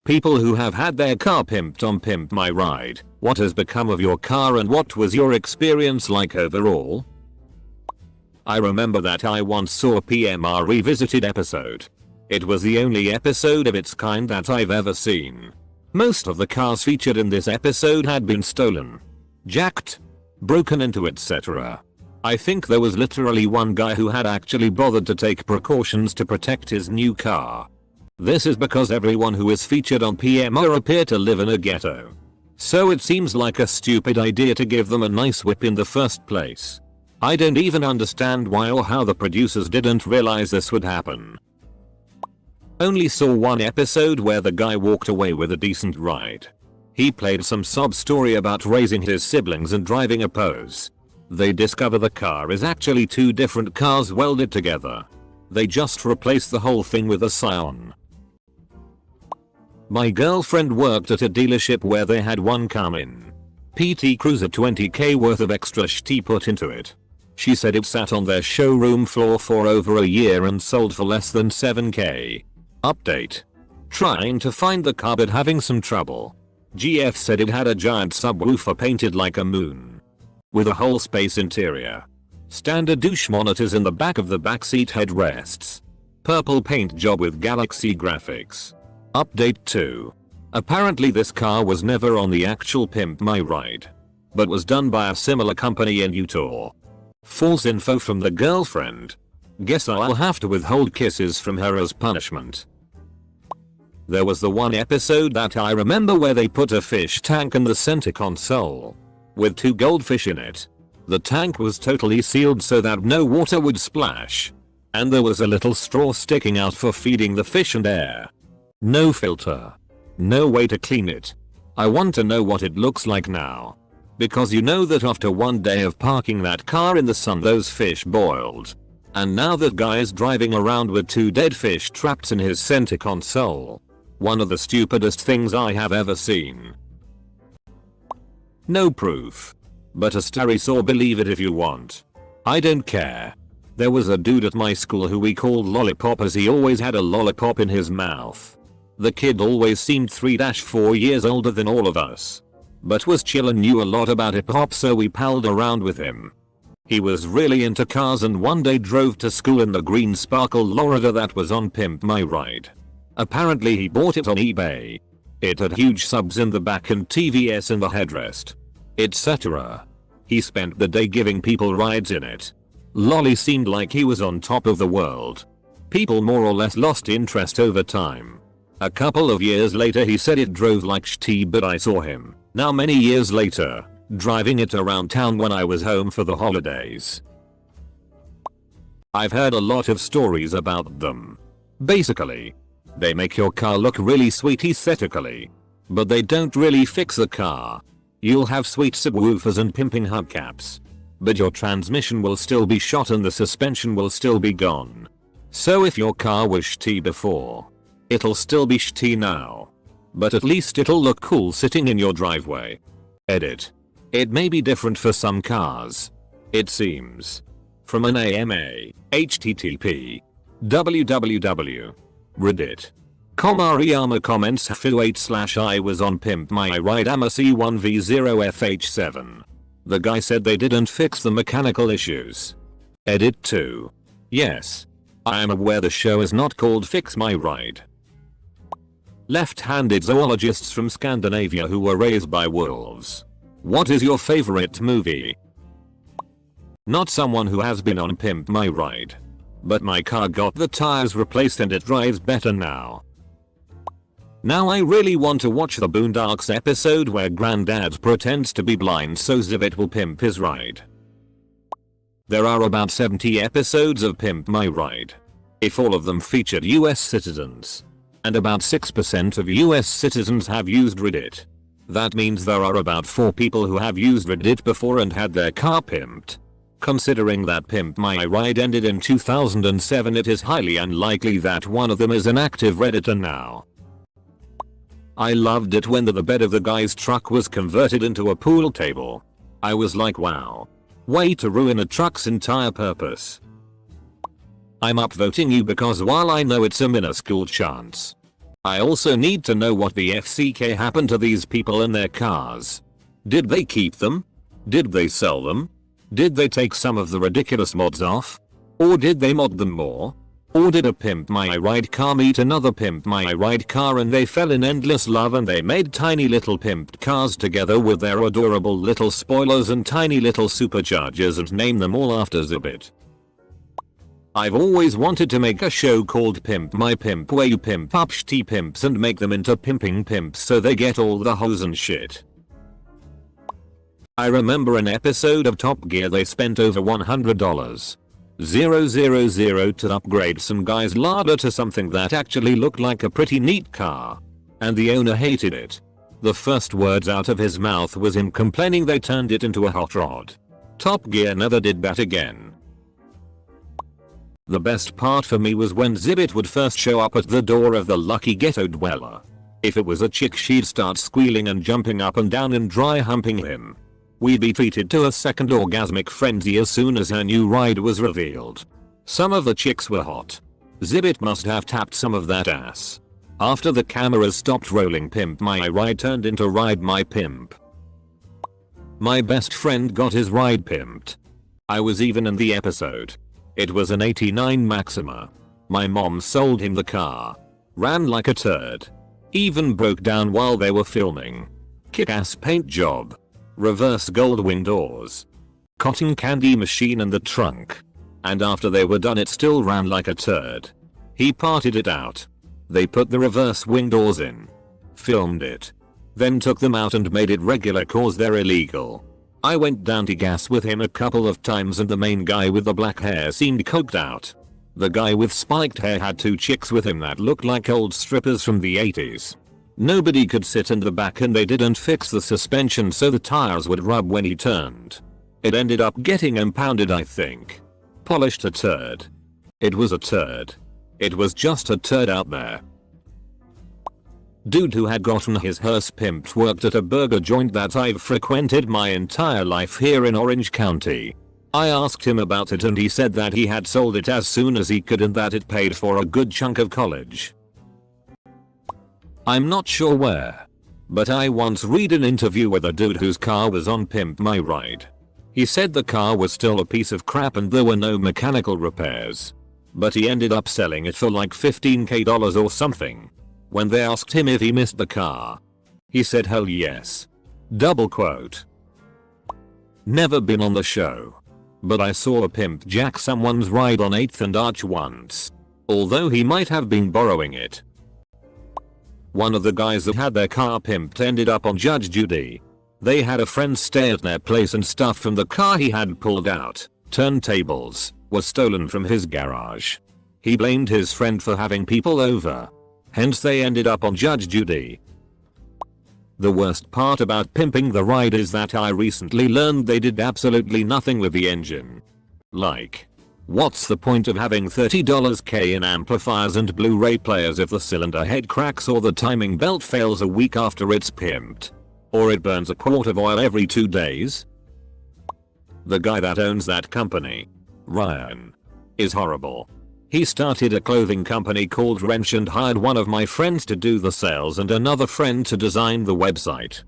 People who have had their car pimped on Pimp My Ride. What has become of your car and what was your experience like overall? I remember that I once saw a PMR Revisited episode. It was the only episode of its kind that I've ever seen. Most of the cars featured in this episode had been stolen, jacked, broken into, etc. I think there was literally one guy who had actually bothered to take precautions to protect his new car. This is because everyone who is featured on PMR appear to live in a ghetto. So it seems like a stupid idea to give them a nice whip in the first place. I don't even understand why or how the producers didn't realize this would happen. Only saw one episode where the guy walked away with a decent ride. He played some sob story about raising his siblings and driving a pose. They discover the car is actually two different cars welded together. They just replaced the whole thing with a Scion. My girlfriend worked at a dealership where they had one car in PT Cruiser, 20k worth of extra shit put into it. She said it sat on their showroom floor for over a year and sold for less than 7k. Update. Trying to find the car but having some trouble. GF said it had a giant subwoofer painted like a moon, with a whole space interior. Standard douche monitors in the back of the backseat headrests. Purple paint job with galaxy graphics. Update 2. Apparently this car was never on the actual Pimp My Ride, but was done by a similar company in Utah. False info from the girlfriend. Guess I'll have to withhold kisses from her as punishment. There was the one episode that I remember where they put a fish tank in the center console, with 2 goldfish in it. The tank was totally sealed so that no water would splash, and there was a little straw sticking out for feeding the fish and air. No filter. No way to clean it. I want to know what it looks like now. Because you know that after one day of parking that car in the sun those fish boiled. And now that guy is driving around with 2 dead fish trapped in his center console. One of the stupidest things I have ever seen. No proof. But a story, so believe it if you want. I don't care. There was a dude at my school who we called Lollipop as he always had a lollipop in his mouth. The kid always seemed 3-4 years older than all of us, but was chill and knew a lot about hip hop, so we palled around with him. He was really into cars and one day drove to school in the green sparkle Lorida that was on Pimp My Ride. Apparently he bought it on eBay. It had huge subs in the back and TVS in the headrest, etc. He spent the day giving people rides in it. Lolly seemed like he was on top of the world. People more or less lost interest over time. A couple of years later he said it drove like shitty, but I saw him, now many years later, driving it around town when I was home for the holidays. I've heard a lot of stories about them. Basically, they make your car look really sweet aesthetically, but they don't really fix the car. You'll have sweet subwoofers and pimping hubcaps, but your transmission will still be shot and the suspension will still be gone. So if your car was shitty before, it'll still be shitty now. But at least it'll look cool sitting in your driveway. Edit. It may be different for some cars, it seems. From an AMA, http www. Reddit. Ariyama comments /I was on Pimp My Ride AMA C1V0FH7. The guy said they didn't fix the mechanical issues. Edit 2. Yes. I am aware the show is not called Fix My Ride. Left-handed zoologists from Scandinavia who were raised by wolves. What is your favorite movie? Not someone who has been on Pimp My Ride, but my car got the tires replaced and it drives better now. Now I really want to watch the Boondocks episode where Granddad pretends to be blind so Zivit will pimp his ride. There are about 70 episodes of Pimp My Ride. If all of them featured US citizens, and about 6% of US citizens have used Reddit, that means there are about 4 people who have used Reddit before and had their car pimped. Considering that Pimp My Ride ended in 2007, it is highly unlikely that one of them is an active Redditor now. I loved it when the bed of the guy's truck was converted into a pool table. I was like, wow. Way to ruin a truck's entire purpose. I'm upvoting you because while I know it's a minuscule chance, I also need to know what the FCK happened to these people and their cars. Did they keep them? Did they sell them? Did they take some of the ridiculous mods off? Or did they mod them more? Or did a Pimp My Ride car meet another Pimp My Ride car and they fell in endless love and they made tiny little pimped cars together with their adorable little spoilers and tiny little superchargers and name them all after Subreddit? I've always wanted to make a show called Pimp My Pimp where you pimp up shitty pimps and make them into pimping pimps so they get all the hoes and shit. I remember an episode of Top Gear they spent over $100,000 to upgrade some guy's larder to something that actually looked like a pretty neat car. And the owner hated it. The first words out of his mouth was him complaining they turned it into a hot rod. Top Gear never did that again. The best part for me was when Subreddit would first show up at the door of the lucky ghetto dweller. If it was a chick she'd start squealing and jumping up and down and dry humping him. We'd be treated to a second orgasmic frenzy as soon as her new ride was revealed. Some of the chicks were hot. Subreddit must have tapped some of that ass. After the cameras stopped rolling, Pimp My Ride turned into Ride My Pimp. My best friend got his ride pimped. I was even in the episode. It was an '89 Maxima. My mom sold him the car. Ran like a turd. Even broke down while they were filming. Kick-ass paint job. Reverse gold wing doors. Cotton candy machine in the trunk. And after they were done it still ran like a turd. He parted it out. They put the reverse wing doors in. Filmed it. Then took them out and made it regular cause they're illegal. I went down to gas with him a couple of times and the main guy with the black hair seemed coked out. The guy with spiked hair had two chicks with him that looked like old strippers from the 80s. Nobody could sit in the back and they didn't fix the suspension so the tires would rub when he turned. It ended up getting impounded, I think. Polished a turd. It was a turd. It was just a turd out there. Dude who had gotten his hearse pimped worked at a burger joint that I've frequented my entire life here in Orange County. I asked him about it and he said that he had sold it as soon as he could and that it paid for a good chunk of college. I'm not sure where, but I once read an interview with a dude whose car was on Pimp My Ride. He said the car was still a piece of crap and there were no mechanical repairs. But he ended up selling it for like $15,000 or something. When they asked him if he missed the car, he said hell yes. Double quote. Never been on the show. But I saw a pimp jack someone's ride on 8th and Arch once. Although he might have been borrowing it. One of the guys that had their car pimped ended up on Judge Judy. They had a friend stay at their place and stuff from the car he had pulled out, turntables, was stolen from his garage. He blamed his friend for having people over. Hence they ended up on Judge Judy. The worst part about pimping the ride is that I recently learned they did absolutely nothing with the engine. Like, what's the point of having $30K in amplifiers and Blu-ray players if the cylinder head cracks or the timing belt fails a week after it's pimped? Or it burns a quart of oil every 2 days? The guy that owns that company, Ryan, is horrible. He started a clothing company called Wrench and hired one of my friends to do the sales and another friend to design the website.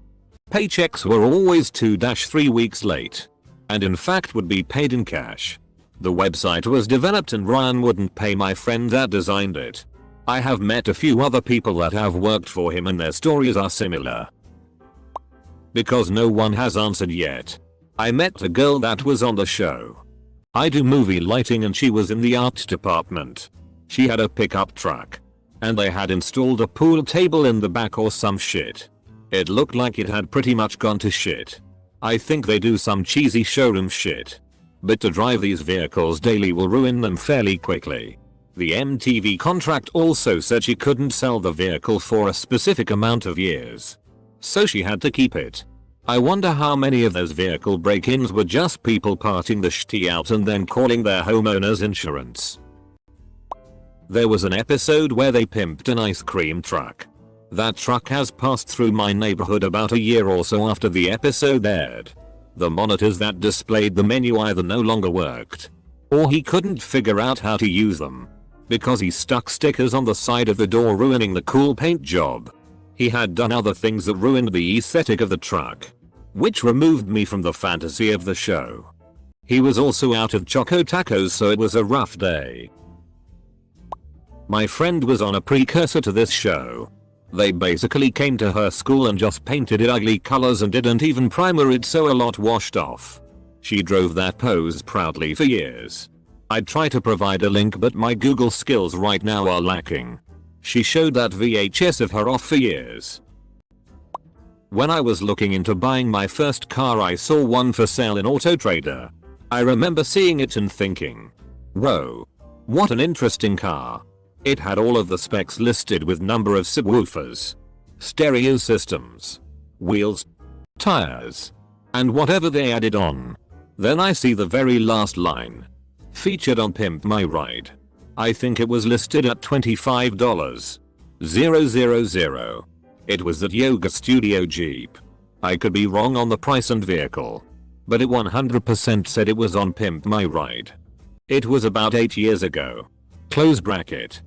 Paychecks were always 2-3 weeks late. And in fact would be paid in cash. The website was developed and Ryan wouldn't pay my friend that designed it. I have met a few other people that have worked for him and their stories are similar. Because no one has answered yet. I met the girl that was on the show. I do movie lighting and she was in the art department. She had a pickup truck. And they had installed a pool table in the back or some shit. It looked like it had pretty much gone to shit. I think they do some cheesy showroom shit. But to drive these vehicles daily will ruin them fairly quickly. The MTV contract also said she couldn't sell the vehicle for a specific amount of years. So she had to keep it. I wonder how many of those vehicle break-ins were just people parting the shitty out and then calling their homeowner's insurance. There was an episode where they pimped an ice cream truck. That truck has passed through my neighborhood about a year or so after the episode aired. The monitors that displayed the menu either no longer worked, or he couldn't figure out how to use them. because he stuck stickers on the side of the door, ruining the cool paint job. He had done other things that ruined the aesthetic of the truck, which removed me from the fantasy of the show. He was also out of Choco Tacos, so it was a rough day. My friend was on a precursor to this show. They basically came to her school and just painted it ugly colors and didn't even primer it, so a lot washed off. She drove that pose proudly for years. I'd try to provide a link, but my Google skills right now are lacking. She showed that VHS of her off for years. When I was looking into buying my first car, I saw one for sale in Auto Trader. I remember seeing it and thinking, whoa, what an interesting car. It had all of the specs listed with number of subwoofers, stereo systems, wheels, tires, and whatever they added on. Then I see the very last line. Featured on Pimp My Ride. I think it was listed at $25,000. It was that Yoga Studio Jeep. I could be wrong on the price and vehicle, but it 100% said it was on Pimp My Ride. It was about 8 years ago. Close bracket.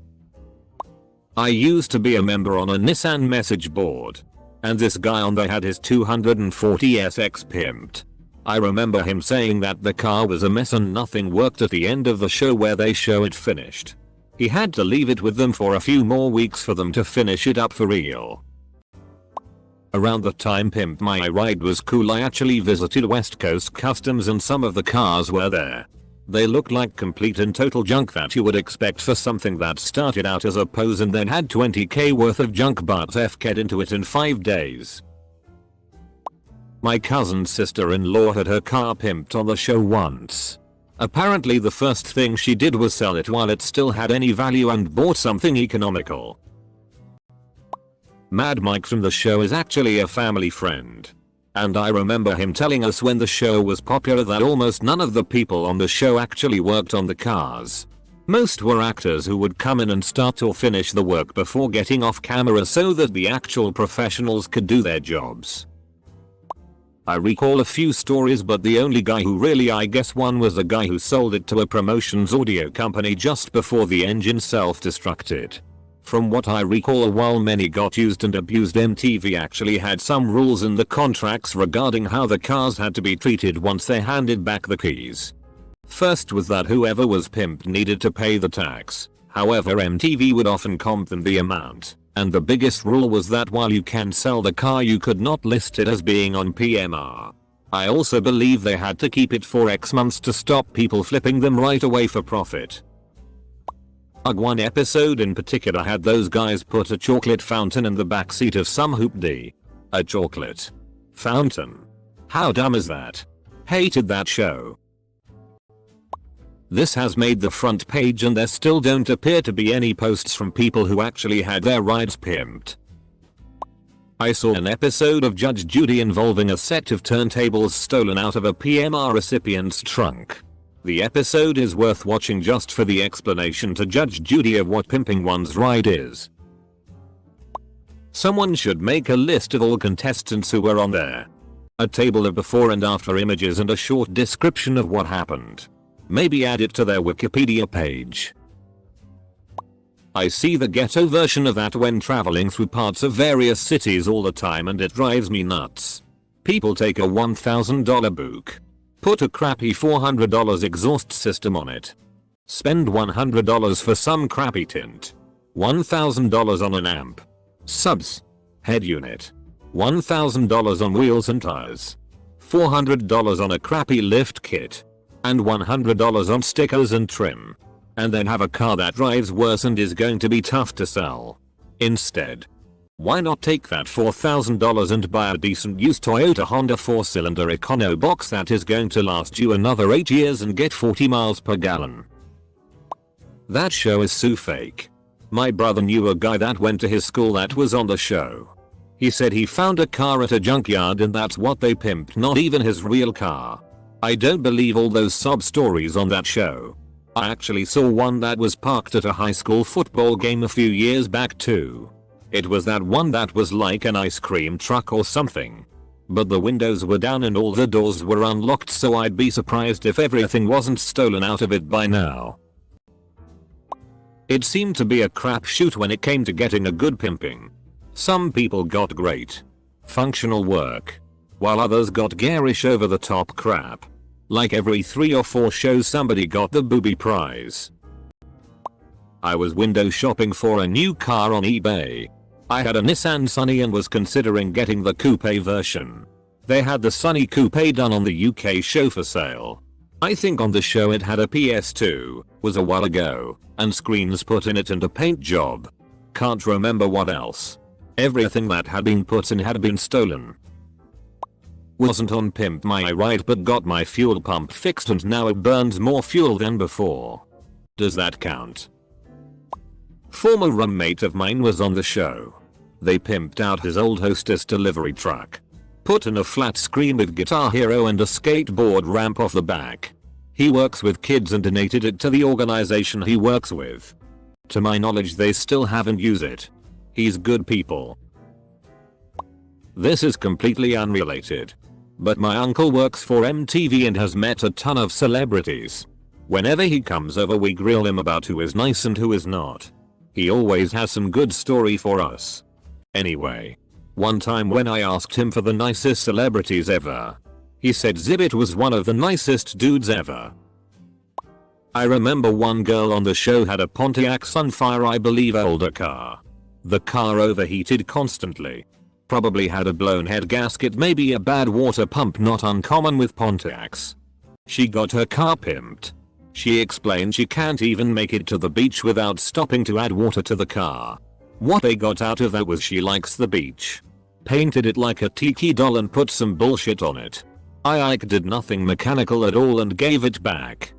I used to be a member on a Nissan message board, and this guy on there had his 240 SX pimped. I remember him saying that the car was a mess and nothing worked at the end of the show where they show it finished. He had to leave it with them for a few more weeks for them to finish it up for real. Around the time Pimp My Ride was cool, I actually visited West Coast Customs and some of the cars were there. They looked like complete and total junk that you would expect for something that started out as a pose and then had 20k worth of junk but FK'd into it in 5 days. My cousin's sister-in-law had her car pimped on the show once. Apparently the first thing she did was sell it while it still had any value and bought something economical. Mad Mike from the show is actually a family friend. And I remember him telling us when the show was popular that almost none of the people on the show actually worked on the cars. Most were actors who would come in and start or finish the work before getting off camera so that the actual professionals could do their jobs. I recall a few stories, but the only guy who really I guess won was the guy who sold it to a promotions audio company just before the engine self-destructed. From what I recall, while many got used and abused, MTV actually had some rules in the contracts regarding how the cars had to be treated once they handed back the keys. First was that whoever was pimped needed to pay the tax. However, MTV would often comp them the amount. And the biggest rule was that while you can sell the car, you could not list it as being on PMR. I also believe they had to keep it for X months to stop people flipping them right away for profit. One episode in particular had those guys put a chocolate fountain in the backseat of some hoopty. A chocolate fountain. How dumb is that? Hated that show. This has made the front page and there still don't appear to be any posts from people who actually had their rides pimped. I saw an episode of Judge Judy involving a set of turntables stolen out of a PMR recipient's trunk. The episode is worth watching just for the explanation to Judge Judy of what pimping one's ride is. Someone should make a list of all contestants who were on there. A table of before and after images and a short description of what happened. Maybe add it to their Wikipedia page. I see the ghetto version of that when traveling through parts of various cities all the time and it drives me nuts. People take a $1,000 book. Put a crappy $400 exhaust system on it. Spend $100 for some crappy tint. $1,000 on an amp. Subs. Head unit. $1,000 on wheels and tires. $400 on a crappy lift kit. And $100 on stickers and trim. And then have a car that drives worse and is going to be tough to sell. Instead, why not take that $4,000 and buy a decent used Toyota Honda 4-cylinder Econo box that is going to last you another 8 years and get 40 miles per gallon? That show is so fake. My brother knew a guy that went to his school that was on the show. He said he found a car at a junkyard and that's what they pimped, not even his real car. I don't believe all those sob stories on that show. I actually saw one that was parked at a high school football game a few years back too. It was that one that was like an ice cream truck or something. But the windows were down and all the doors were unlocked, so I'd be surprised if everything wasn't stolen out of it by now. It seemed to be a crapshoot when it came to getting a good pimping. Some people got great, functional work, while others got garish over the top crap. Like every 3 or 4 shows somebody got the booby prize. I was window shopping for a new car on eBay. I had a Nissan Sunny and was considering getting the coupe version. They had the Sunny coupe done on the UK show for sale. I think on the show it had a PS2, was a while ago, and screens put in it and a paint job. Can't remember what else. Everything that had been put in had been stolen. Wasn't on Pimp My Ride but got my fuel pump fixed and now it burns more fuel than before. Does that count? Former roommate of mine was on the show. They pimped out his old Hostess delivery truck. Put in a flat screen with Guitar Hero and a skateboard ramp off the back. He works with kids and donated it to the organization he works with. To my knowledge they still haven't used it. He's good people. This is completely unrelated. But my uncle works for MTV and has met a ton of celebrities. Whenever he comes over we grill him about who is nice and who is not. He always has some good story for us. Anyway, one time when I asked him for the nicest celebrities ever, he said Zibbit was one of the nicest dudes ever. I remember one girl on the show had a Pontiac Sunfire, I believe, older car. The car overheated constantly. Probably had a blown head gasket, maybe a bad water pump, not uncommon with Pontiacs. She got her car pimped. She explained she can't even make it to the beach without stopping to add water to the car. What they got out of that was she likes the beach. Painted it like a tiki doll and put some bullshit on it. I did nothing mechanical at all and gave it back.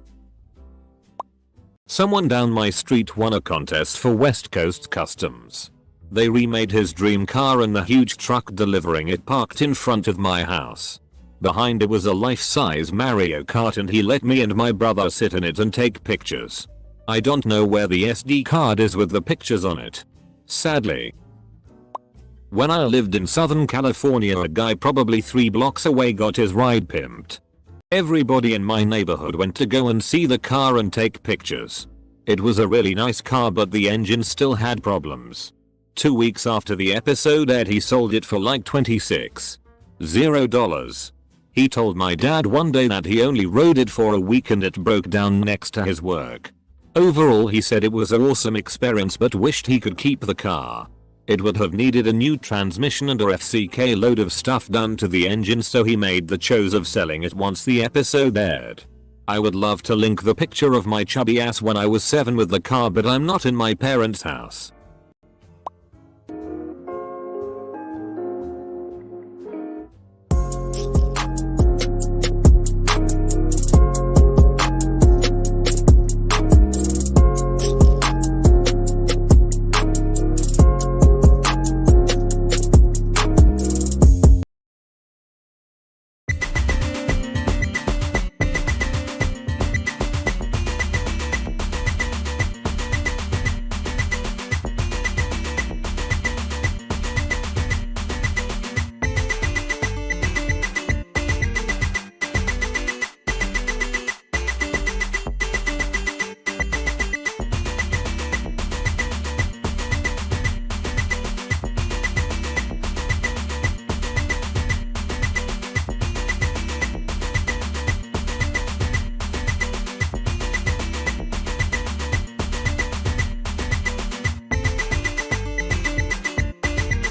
Someone down my street won a contest for West Coast Customs. They remade his dream car and the huge truck delivering it parked in front of my house. Behind it was a life-size Mario Kart and he let me and my brother sit in it and take pictures. I don't know where the SD card is with the pictures on it. Sadly. When I lived in Southern California, a guy probably 3 blocks away got his ride pimped. Everybody in my neighborhood went to go and see the car and take pictures. It was a really nice car but the engine still had problems. 2 weeks after the episode aired he sold it for like $26,000. He told my dad one day that he only rode it for a week and it broke down next to his work. Overall he said it was an awesome experience but wished he could keep the car. It would have needed a new transmission and a FCK load of stuff done to the engine, so he made the choice of selling it once the episode aired. I would love to link the picture of my chubby ass when I was 7 with the car, but I'm not in my parents' house.